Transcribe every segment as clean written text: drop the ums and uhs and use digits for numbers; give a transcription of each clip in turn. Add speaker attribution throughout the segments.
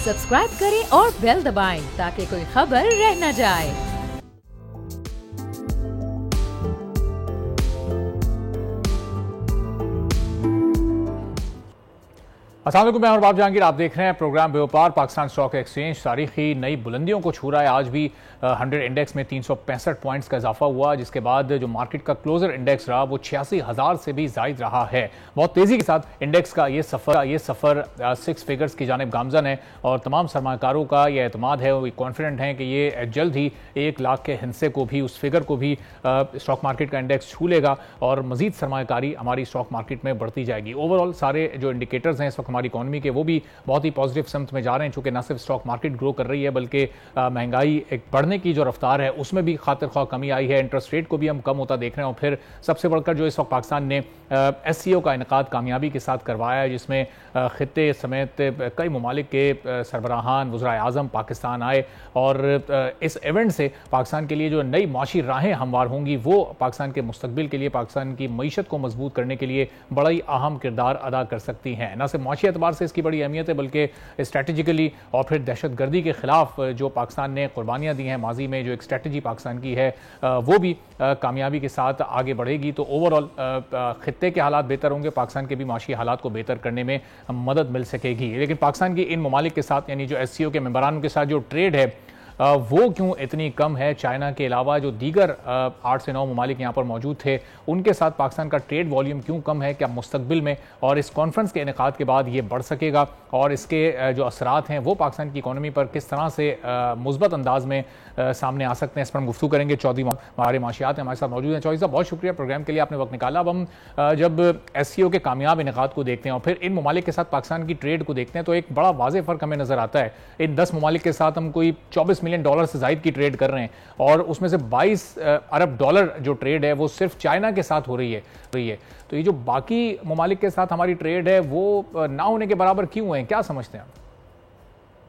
Speaker 1: Subscribe करें और bell दबाएं ताकि कोई खबर रह न जाए।
Speaker 2: अस्सलाम वालेकुम, मैं बाब जहांगीर। आप देख रहे हैं प्रोग्राम व्यापार। पाकिस्तान स्टॉक एक्सचेंज तारीखी नई बुलंदियों को छू रहा है। आज भी 100 इंडेक्स में 365 पॉइंट्स का इजाफा हुआ, जिसके बाद जो मार्केट का क्लोजर इंडेक्स रहा वो 86,000 से भी जायद रहा है। बहुत तेजी के साथ इंडेक्स का ये सफ़र 6 फिगर्स की जानिब गामजन है और तमाम सरमाकारों का यह एतमाद है, वो कॉन्फिडेंट हैं कि ये जल्द ही 1 लाख के हिस्से को भी, उस फिगर को भी स्टॉक मार्केट का इंडेक्स छू लेगा और मजीद सरमाकारी हमारी स्टॉक मार्केट में बढ़ती जाएगी। ओवरऑल सारे जो इंडिकेटर्स हैं इस वक्त हमारी इकोनॉमी के वो भी बहुत ही पॉजिटिव समत में जा रहे हैं, चूंकि न सिर्फ स्टॉक मार्केट ग्रो कर रही है बल्कि महंगाई एक बढ़ने की जो रफ्तार है उसमें भी खातिर ख्वाह कमी आई है। इंटरेस्ट रेट को भी हम कम होता देख रहे हैं और फिर सबसे बढ़कर जो इस वक्त पाकिस्तान ने SCO का इनेकाद कामयाबी के साथ करवाया है, जिसमें खित्ते समेत कई ममालिक के सरबराहान वज़राए आज़म पाकिस्तान आए और इस इवेंट से पाकिस्तान के लिए जो नई माशी राहें हमवार होंगी वो पाकिस्तान के मुस्तकबिल के लिए, पाकिस्तान की मईशत को मजबूत करने के लिए बड़ा ही अहम किरदार अदा कर सकती हैं। न सिर्फ माशी एतबार से इसकी बड़ी अहमियत है बल्कि स्ट्रैटेजिकली और फिर दहशत गर्दी के खिलाफ जो पाकिस्तान ने कुर्बानियाँ दी हैं माजी में, जो एक स्ट्रैटेजी पाकिस्तान की है वो भी कामयाबी के साथ आगे बढ़ेगी। तो ओवरऑल खित्ते के हालात बेहतर होंगे, पाकिस्तान के भी माशी हालात को बेहतर करने में मदद मिल सकेगी। लेकिन पाकिस्तान की इन ममालिक के साथ यानी जो SCO के मेंबरानों के साथ जो ट्रेड है वो क्यों इतनी कम है? चाइना के अलावा जो दीगर 8 से 9 ममालिक यहाँ पर मौजूद थे उनके साथ पाकिस्तान का ट्रेड वॉल्यूम क्यों कम है? क्या मुस्तकबिल में और इस कॉन्फ्रेंस के इनेकाद के बाद ये बढ़ सकेगा और इसके जो असरात हैं वो पाकिस्तान की इकोनॉमी पर किस तरह से मुस्बत अंदाज में सामने आ सकते हैं, इस पर हम गुफ्तगू करेंगे। चौधरी हमारे माशियात हैं, हमारे साथ मौजूद हैं। चौधरी साहब, बहुत शुक्रिया प्रोग्राम के लिए, आपने वक्त निकाला। अब हम जब SCO के कामयाब इनेकाद को देखते हैं और फिर इन ममालिक के साथ पाकिस्तान की ट्रेड को देखते हैं तो एक बड़ा वाज़ेह फ़र्क हमें नज़र आता है। इन 10 ममालिक के साथ हम कोई $24 मिलियन से जायद की ट्रेड कर रहे हैं और उसमें से $22 अरब जो ट्रेड है वो सिर्फ चाइना के साथ हो रही है। तो ये जो बाकी ममालिक के साथ हमारी ट्रेड है वो ना होने के बराबर क्यों है? क्या समझते हैं आप?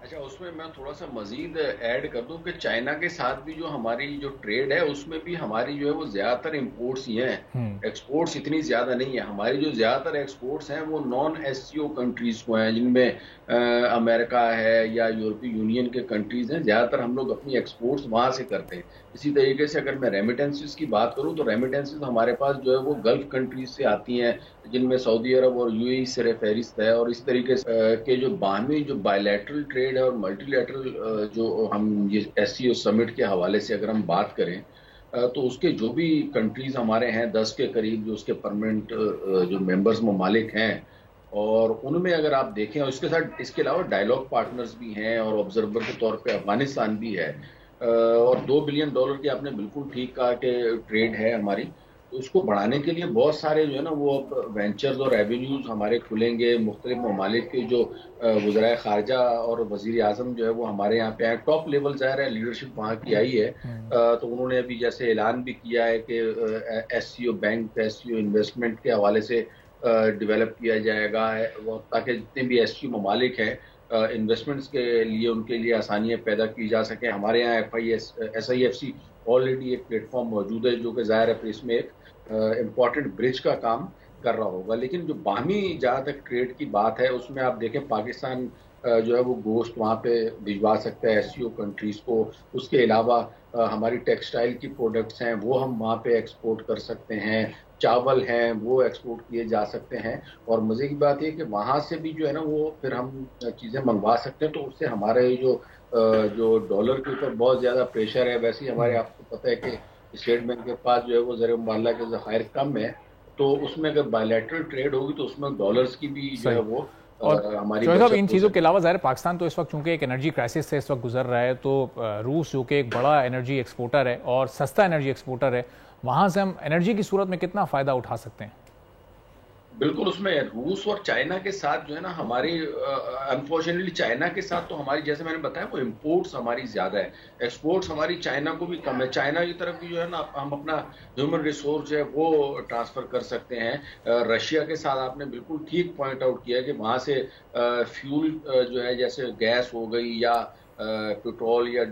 Speaker 3: अच्छा, उसमें मैं थोड़ा सा मजीद ऐड कर दूं कि चाइना के साथ भी जो हमारी जो ट्रेड है उसमें भी हमारी जो है वो ज्यादातर इंपोर्ट्स ही हैं, एक्सपोर्ट्स इतनी ज्यादा नहीं है। हमारी जो ज्यादातर एक्सपोर्ट्स हैं वो नॉन SCO कंट्रीज को हैं, जिनमें अमेरिका है या यूरोपीय यूनियन के कंट्रीज हैं। ज्यादातर हम लोग अपनी एक्सपोर्ट्स वहां से करते हैं। इसी तरीके से अगर मैं रेमिटेंसेस की बात करूं तो रेमिटेंसेस हमारे पास जो है वो गल्फ कंट्रीज से आती हैं, जिनमें सऊदी अरब और UAE सर फहरिस्त है। और इस तरीके से के जो बाहमी जो बायलैटरल ट्रेड है और मल्टीलैटरल जो हम ये SCO समिट के हवाले से अगर हम बात करें तो उसके जो भी कंट्रीज हमारे हैं 10 के करीब जो उसके परमानेंट जो मेंबर्स ममालिक हैं, और उनमें अगर आप देखें और इसके साथ इसके अलावा डायलॉग पार्टनर्स भी हैं और ऑब्जर्वर के तौर पे अफगानिस्तान भी है। और $2 बिलियन की आपने बिल्कुल ठीक कहा कि ट्रेड है हमारी। तो उसको बढ़ाने के लिए बहुत सारे जो है ना वो वेंचर्स और एवेन्यूज हमारे खुलेंगे। मुख्तलिफ ममालिक के जो वज़राए ख़ारजा और वज़ीर आज़म जो है वो हमारे यहाँ पे आए। टॉप लेवल ज़ाहिर है लीडरशिप वहाँ की आई है। तो उन्होंने अभी जैसे ऐलान भी किया है कि SCO बैंक, SCO इन्वेस्टमेंट के हवाले से डेवलप किया जाएगा ताकि जितने भी SCO ममालिक हैं इन्वेस्टमेंट्स के लिए उनके लिए आसानियाँ पैदा की जा सकें। हमारे यहाँ SIFC ऑलरेडी एक प्लेटफॉर्म मौजूद है जो कि ज़ाहिर है इसमें एक इम्पॉर्टेंट ब्रिज का काम कर रहा होगा। लेकिन जो बाहमी जहाँ तक ट्रेड की बात है उसमें आप देखें पाकिस्तान जो है वो गोश्त वहाँ पे भिजवा सकता है SCO कंट्रीज़ को। उसके अलावा हमारी टेक्सटाइल की प्रोडक्ट्स हैं वो हम वहाँ पे एक्सपोर्ट कर सकते हैं। चावल हैं वो एक्सपोर्ट किए जा सकते हैं। और मज़े की बात यह कि वहाँ से भी जो है ना वो फिर हम चीज़ें मंगवा सकते हैं। तो उससे हमारे जो डॉलर के ऊपर बहुत ज़्यादा प्रेशर है, वैसे ही हमारे आपको पता है कि स्टेट बैंक के पास जो है वो ज़र मुबादला के ज़खायर कम है। तो उसमें अगर बायलैटरल ट्रेड होगी तो उसमें डॉलर्स की भी जो है वो
Speaker 2: और हमारी इन चीज़ों के अलावा ज़ाहिर पाकिस्तान तो इस वक्त चूंकि एक एनर्जी क्राइसिस से इस वक्त गुजर रहा है, तो रूस जो कि एक बड़ा एनर्जी एक्सपोर्टर है और सस्ता एनर्जी एक्सपोर्टर है, वहाँ से हम एनर्जी की सूरत में कितना फ़ायदा उठा सकते हैं?
Speaker 3: बिल्कुल, उसमें रूस और चाइना के साथ जो है ना हमारी अनफॉर्चुनेटली चाइना के साथ तो हमारी जैसे मैंने बताया वो इंपोर्ट्स हमारी ज़्यादा है, एक्सपोर्ट्स हमारी चाइना को भी कम है। चाइना की तरफ भी जो है ना हम अपना ह्यूमन रिसोर्स जो है वो ट्रांसफ़र कर सकते हैं। रशिया के साथ आपने बिल्कुल ठीक पॉइंट आउट किया कि वहाँ से फ्यूल जो है जैसे गैस हो गई या पेट्रोल या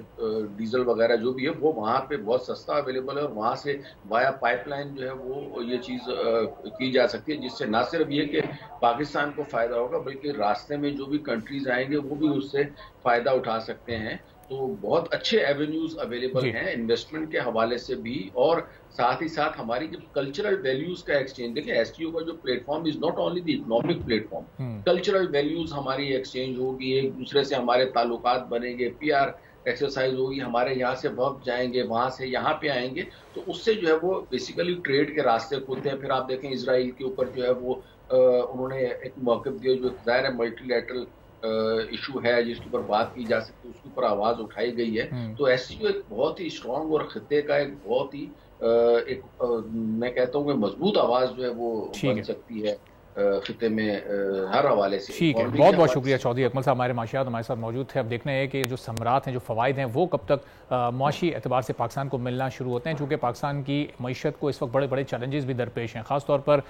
Speaker 3: डीजल वगैरह जो भी है वो वहाँ पे बहुत सस्ता अवेलेबल है, और वहाँ से वाया पाइपलाइन जो है वो ये चीज़ की जा सकती है, जिससे ना सिर्फ ये कि पाकिस्तान को फ़ायदा होगा बल्कि रास्ते में जो भी कंट्रीज़ आएंगे वो भी उससे फ़ायदा उठा सकते हैं। तो बहुत अच्छे एवेन्यूज अवेलेबल हैं इन्वेस्टमेंट के हवाले से भी, और साथ ही साथ हमारी जो कल्चरल वैल्यूज का एक्सचेंज, देखिए एसटीओ का जो platform is not only the economic platform, cultural values हमारी एक्सचेंज होगी, एक दूसरे से हमारे ताल्लुकात बनेंगे, पीआर एक्सरसाइज होगी, हमारे यहाँ से वर्क जाएंगे, वहां से यहाँ पे आएंगे, तो उससे जो है वो बेसिकली ट्रेड के रास्ते खुलते हैं। फिर आप देखें इसराइल के ऊपर जो है वो उन्होंने एक मौक़िफ़ दिया जो जाहिर है मल्टीलैटरल इशू है जिसके ऊपर बात की जा सकती है, उसके ऊपर आवाज उठाई गई है। तो एससीओ एक बहुत ही स्ट्रांग और खित्ते का एक बहुत ही मैं कहता हूँ कि मजबूत आवाज जो है वो बन सकती है खिते में हर हवाले से।
Speaker 2: ठीक है, बहुत बहुत शुक्रिया चौधरी अकमल साहब, हमारे माशियात हमारे साथ मौजूद थे। अब देखना है कि जो समरात हैं, जो फ़वाइद हैं, वो कब तक मुआशी एतबार से पाकिस्तान को मिलना शुरू होते हैं, चूँकि पाकिस्तान की मईशत को इस वक्त बड़े बड़े चैलेंजेस भी दरपेश हैं, ख़ासतौर पर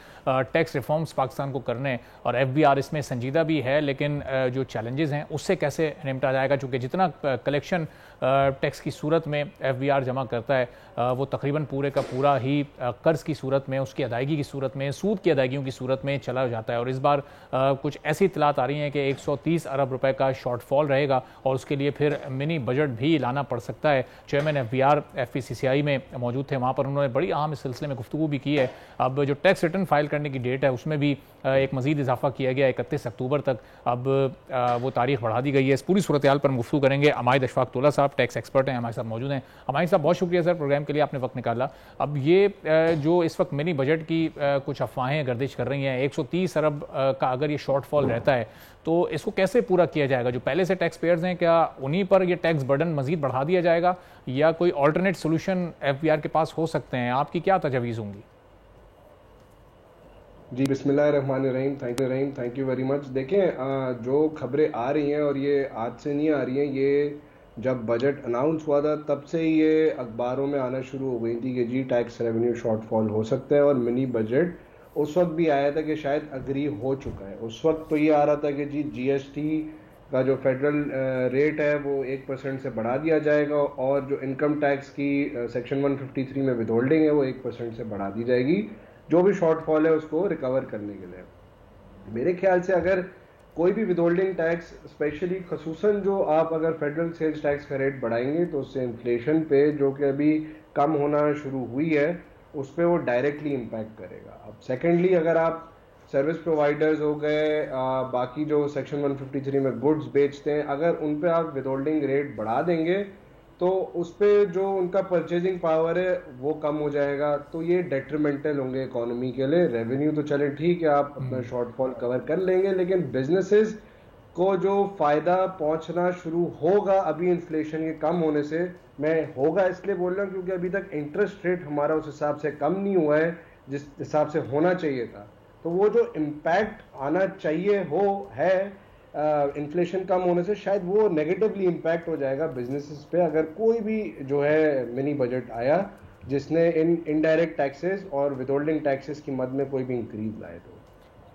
Speaker 2: टैक्स रिफॉर्म्स पाकिस्तान को करने, और FBR इसमें संजीदा भी है, लेकिन जो चैलेंजेस हैं उससे कैसे निपटा जाएगा, चूँकि जितना कलेक्शन टैक्स की सूरत में FBR जमा करता है वो तकरीबन पूरे का पूरा ही कर्ज़ की सूरत में, उसकी अदायगी की सूरत में, सूद की अदायगियों की सूरत में चला जाता है। और इस बार कुछ ऐसी इतलात आ रही हैं कि 130 अरब रुपए का शॉर्टफॉल रहेगा, और उसके लिए फिर मिनी बजट भी लाना पड़ सकता है। चेयरमैन FBR FPCCI में मौजूद थे, वहाँ पर उन्होंने बड़ी अहम इस सिलसिले में गुफ्तगू भी की है। अब जो टैक्स रिटर्न फाइल करने की डेट है उसमें भी एक मज़ीद इजाफा किया गया 31 अक्टूबर तक, अब वो तारीख बढ़ा दी गई है। इस पूरी सूरत हाल पर गुफ्तगू करेंगे। अमायद अशफाक तौला साहब टैक्स एक्सपर्ट हैं, हमारे साथ मौजूद हैं। अमायद साहब, बहुत शुक्रिया सर, प्रोग्राम के लिए आपने वक्त निकाला। अब ये जो इस वक्त मिनी बजट की कुछ अफवाहें गर्दिश कर रही हैं, 130 अरब का अगर ये शॉर्टफॉल रहता है तो इसको कैसे पूरा किया जाएगा? जो पहले से टैक्स पेयर्स हैं, क्या उन्हीं पर ये टैक्स बर्डन मजीद बढ़ा दिया जाएगा, या कोई ऑल्टरनेट सोल्यूशन FBR के पास हो सकते हैं? आपकी क्या तजवीज़ होंगी?
Speaker 4: जी बिस्मिल्लाहिर्रहमानिर्रहीम, थैंक यू वेरी मच। देखें, जो खबरें आ रही हैं, और ये आज से नहीं आ रही हैं, ये जब बजट अनाउंस हुआ था तब से ये अखबारों में आना शुरू हो गई थी कि जी टैक्स रेवेन्यू शॉर्टफॉल हो सकता है, और मिनी बजट उस वक्त भी आया था कि शायद अग्री हो चुका है। उस वक्त तो ये आ रहा था कि जी GST का जो फेडरल रेट है वो 1% से बढ़ा दिया जाएगा, और जो इनकम टैक्स की सेक्शन 153 में विदहोल्डिंग है वो 1% से बढ़ा दी जाएगी, जो भी शॉर्टफॉल है उसको रिकवर करने के लिए। मेरे ख्याल से अगर कोई भी विदहोल्डिंग टैक्स, स्पेशली खसूसन जो आप अगर फेडरल सेल्स टैक्स का रेट बढ़ाएंगे तो उससे इन्फ्लेशन पे, जो कि अभी कम होना शुरू हुई है, उस पर वो डायरेक्टली इम्पैक्ट करेगा। अब सेकेंडली, अगर आप सर्विस प्रोवाइडर्स हो गए, बाकी जो सेक्शन 153 में गुड्स बेचते हैं, अगर उन पे आप विदहोल्डिंग रेट बढ़ा देंगे तो उस पर जो उनका परचेजिंग पावर है वो कम हो जाएगा, तो ये डेट्रीमेंटल होंगे इकोनॉमी के लिए। रेवेन्यू तो चले ठीक है, आप अपना शॉर्टफॉल कवर कर लेंगे, लेकिन बिजनेसेस को जो फायदा पहुंचना शुरू होगा अभी इन्फ्लेशन के कम होने से, मैं होगा इसलिए बोल रहा हूँ क्योंकि अभी तक इंटरेस्ट रेट हमारा उस हिसाब से कम नहीं हुआ है जिस हिसाब से होना चाहिए था, तो वो जो इम्पैक्ट आना चाहिए वो है इन्फ्लेशन कम होने से, शायद वो नेगेटिवली इम्पैक्ट हो जाएगा बिजनेसेस पे, अगर कोई भी जो है मिनी बजट आया जिसने इनडायरेक्ट टैक्सेस और विदहोल्डिंग टैक्सेस की मद में कोई भी इंक्रीज लाए तो।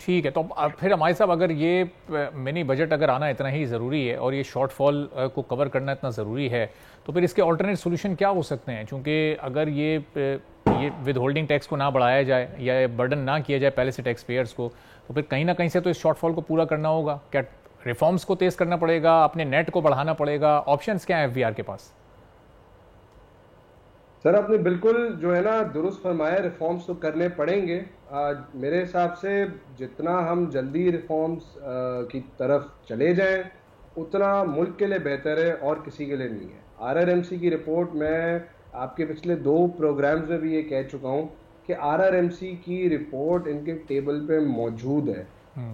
Speaker 2: ठीक है, तो फिर हमारे साहब, अगर ये मिनी बजट अगर आना इतना ही ज़रूरी है और ये शॉर्टफॉल को कवर करना इतना ज़रूरी है, तो फिर इसके ऑल्टरनेट सोल्यूशन क्या हो सकते हैं? चूँकि अगर ये विदहोल्डिंग टैक्स को ना बढ़ाया जाए या बर्डन ना किया जाए पहले से टैक्स पेयर्स को, तो फिर कहीं ना कहीं से तो इस शॉर्टफॉल को पूरा करना होगा। क्या रिफॉर्म्स को तेज करना पड़ेगा, अपने नेट को बढ़ाना पड़ेगा? ऑप्शंस क्या है FBR के पास?
Speaker 4: सर, आपने बिल्कुल जो है ना दुरुस्त फरमाया, रिफॉर्म्स तो करने पड़ेंगे। मेरे हिसाब से जितना हम जल्दी रिफॉर्म्स की तरफ चले जाएं उतना मुल्क के लिए बेहतर है और किसी के लिए नहीं है। RRMC की रिपोर्ट, मैं आपके पिछले 2 प्रोग्राम्स में भी ये कह चुका हूँ कि RRMC की रिपोर्ट इनके टेबल पे मौजूद है,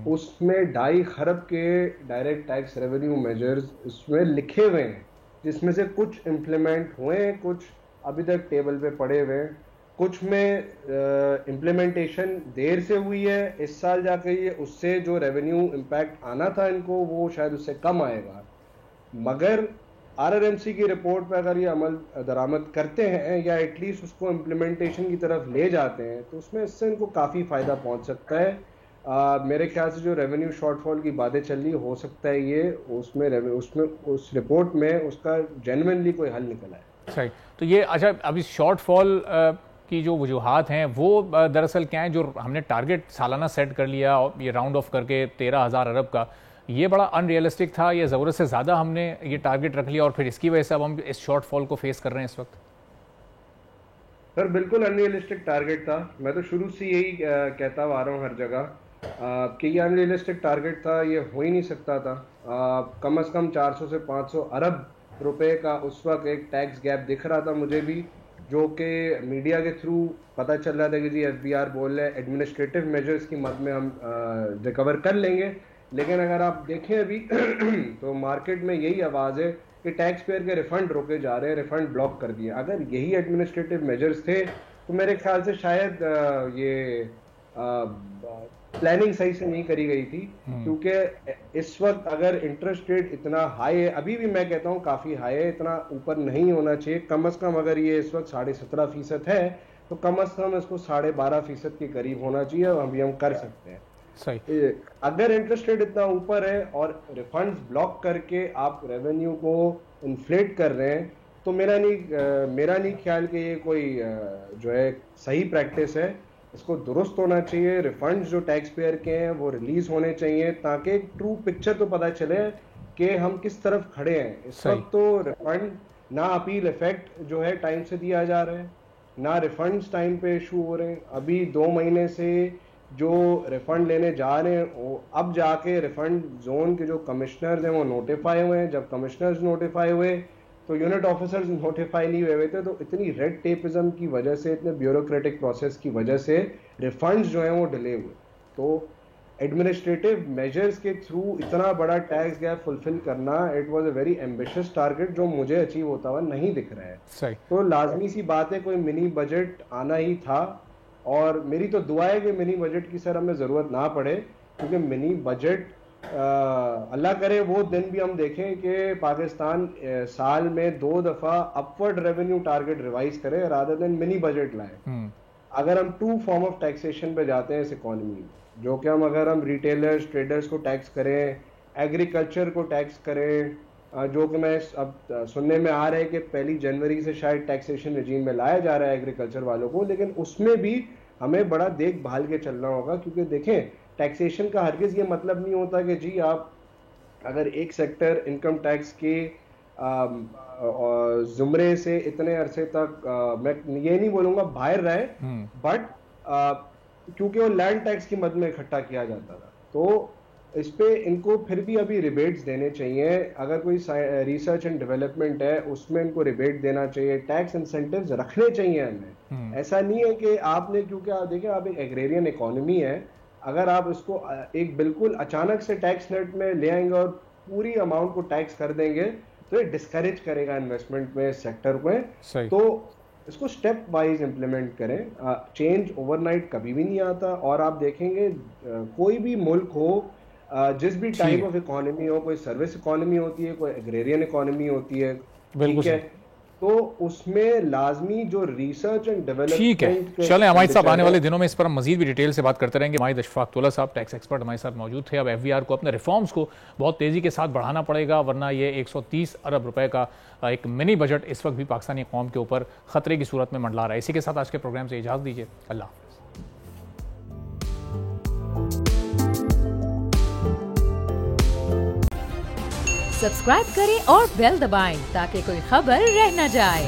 Speaker 4: उसमें 2.5 खरब के डायरेक्ट टैक्स रेवेन्यू मेजर्स इसमें लिखे हुए हैं, जिसमें से कुछ इम्प्लीमेंट हुए हैं, कुछ अभी तक टेबल पे पड़े हुए हैं, कुछ में इम्प्लीमेंटेशन देर से हुई है, इस साल जाके ये उससे जो रेवेन्यू इम्पैक्ट आना था इनको वो शायद उससे कम आएगा। मगर RRMC की रिपोर्ट पे अगर ये अमल दरामद करते हैं या एटलीस्ट उसको इम्प्लीमेंटेशन की तरफ ले जाते हैं तो उसमें इससे इनको काफ़ी फ़ायदा पहुंच सकता है। मेरे ख्याल से जो रेवेन्यू शॉर्टफॉल की बातें चल रही, हो सकता है ये उसमें उस रिपोर्ट में उसका जेन्युइनली कोई हल निकला है।
Speaker 2: सही। तो ये अच्छा, अभी शॉर्टफॉल की जो वजूहात हैं वो दरअसल क्या है, जो हमने टारगेट सालाना सेट कर लिया और ये राउंड ऑफ करके 13,000 अरब का, ये बड़ा अनरियलिस्टिक था, ये ज़रूरत से ज़्यादा हमने ये टारगेट रख लिया और फिर इसकी वजह से अब हम इस शॉर्टफॉल को फेस कर रहे हैं इस वक्त?
Speaker 4: सर बिल्कुल अनरियलिस्टिक टारगेट था। मैं तो शुरू से यही कहता आ रहा हूँ हर जगह कि ये अनरियलिस्टिक टारगेट था, ये हो ही नहीं सकता था। कम से कम 400 से 500 अरब रुपए का उस वक्त एक टैक्स गैप दिख रहा था मुझे भी, जो कि मीडिया के थ्रू पता चल रहा था कि जी FBR बोल रहे हैं एडमिनिस्ट्रेटिव मेजर्स की मद में हम रिकवर कर लेंगे। लेकिन अगर आप देखें अभी तो मार्केट में यही आवाज़ है कि टैक्स पेयर के रिफंड रोके जा रहे हैं, रिफंड ब्लॉक कर दिए। अगर यही एडमिनिस्ट्रेटिव मेजर्स थे तो मेरे ख्याल से शायद ये प्लानिंग सही से नहीं करी गई थी, क्योंकि इस वक्त अगर इंटरेस्ट रेट इतना हाई है, अभी भी मैं कहता हूँ काफ़ी हाई है, इतना ऊपर नहीं होना चाहिए। कम से कम अगर ये इस वक्त 17.5% है तो कम से कम इसको 12.5% के करीब होना चाहिए, और अभी हम कर सकते हैं।
Speaker 2: सही।
Speaker 4: अगर इंटरेस्ट रेट इतना ऊपर है और रिफंड्स ब्लॉक करके आप रेवेन्यू को इन्फ्लेट कर रहे हैं, तो मेरा नहीं ख्याल कि ये कोई जो है सही प्रैक्टिस है। इसको दुरुस्त होना चाहिए। रिफंड्स जो टैक्स पेयर के हैं वो रिलीज होने चाहिए, ताकि ट्रू पिक्चर तो पता चले कि हम किस तरफ खड़े हैं। इस वक्त तो रिफंड ना अपील इफेक्ट जो है टाइम से दिया जा रहा है, ना रिफंड्स टाइम पे इशू हो रहे हैं। अभी 2 महीने से जो रिफंड लेने जा रहे हैं, अब जाके रिफंड जोन के जो कमिश्नर्स हैं वो नोटिफाई हुए हैं। जब कमिश्नर्स नोटिफाई हुए तो यूनिट ऑफिसर्स नोटिफाई नहीं हुए थे। तो इतनी रेड टेपिज्म की वजह से, इतने ब्यूरोक्रेटिक प्रोसेस की वजह से रिफंड्स जो हैं वो डिले हुए। तो एडमिनिस्ट्रेटिव मेजर्स के थ्रू इतना बड़ा टैक्स गैप फुलफिल करना, it was a very ambitious target जो मुझे अचीव होता हुआ नहीं दिख रहा है।
Speaker 2: सही।
Speaker 4: तो लाजमी सी बात है, कोई मिनी बजट आना ही था, और मेरी तो दुआ है कि मिनी बजट की सर हमें ज़रूरत ना पड़े, क्योंकि मिनी बजट अल्लाह करे वो दिन भी हम देखें कि पाकिस्तान साल में 2 दफ़ा अपवर्ड रेवेन्यू टारगेट रिवाइज करे रादर देन मिनी बजट लाए। अगर हम 2 फॉर्म ऑफ टैक्सेशन पे जाते हैं इस इकोनॉमी में, जो कि अगर हम रिटेलर्स ट्रेडर्स को टैक्स करें, एग्रीकल्चर को टैक्स करें, जो कि मैं अब सुनने में आ रहा है कि 1 जनवरी से शायद टैक्सेशन रजीम में लाया जा रहा है एग्रीकल्चर वालों को, लेकिन उसमें भी हमें बड़ा देखभाल के चलना होगा। क्योंकि देखें, टैक्सेशन का हरगिज़ ये मतलब नहीं होता कि जी आप अगर एक सेक्टर इनकम टैक्स के जुमरे से इतने अरसे तक मैं ये नहीं बोलूँगा बाहर रहे, बट क्योंकि वो लैंड टैक्स की मद में इकट्ठा किया जाता था, तो इस पे इनको फिर भी अभी रिबेट्स देने चाहिए। अगर कोई रिसर्च एंड डेवलपमेंट है उसमें इनको रिबेट देना चाहिए, टैक्स इंसेंटिव्स रखने चाहिए हमें। ऐसा नहीं है कि आपने, क्योंकि आप देखें आप एक एग्रेरियन इकोनॉमी है, अगर आप इसको एक बिल्कुल अचानक से टैक्स नेट में ले आएंगे और पूरी अमाउंट को टैक्स कर देंगे तो ये डिस्करेज करेगा इन्वेस्टमेंट में, सेक्टर में। तो इसको स्टेप वाइज इंप्लीमेंट करें। चेंज ओवरनाइट कभी भी नहीं आता, और आप देखेंगे कोई भी मुल्क हो, जिस भी टाइप ऑफ इकोनॉमी हो, कोई सर्विस इकोनॉमी होती है, कोई एग्रेरियन इकोनॉमी होती है, ठीक है, तो उसमें लाजमी जो रिसर्च एंड डेवलपमेंट। ठीक है,
Speaker 2: चलें हमारे साथ आने वाले दिनों में इस पर हम मजीद भी डिटेल से बात करते रहेंगे। माहिद अशफाक तौला साहब टैक्स एक्सपर्ट हमारे साथ मौजूद थे। अब FBR को अपने रिफॉर्म्स को बहुत तेजी के साथ बढ़ाना पड़ेगा, वरना ये 130 अरब रुपए का एक मिनी बजट इस वक्त भी पाकिस्तानी कौम के ऊपर खतरे की सूरत में मंडला रहा है। इसी के साथ आज के प्रोग्राम से इजाज़त दीजिए। अल्लाह हाफ़िज़।
Speaker 1: सब्सक्राइब करें और बेल दबाएं ताकि कोई खबर रह न जाए।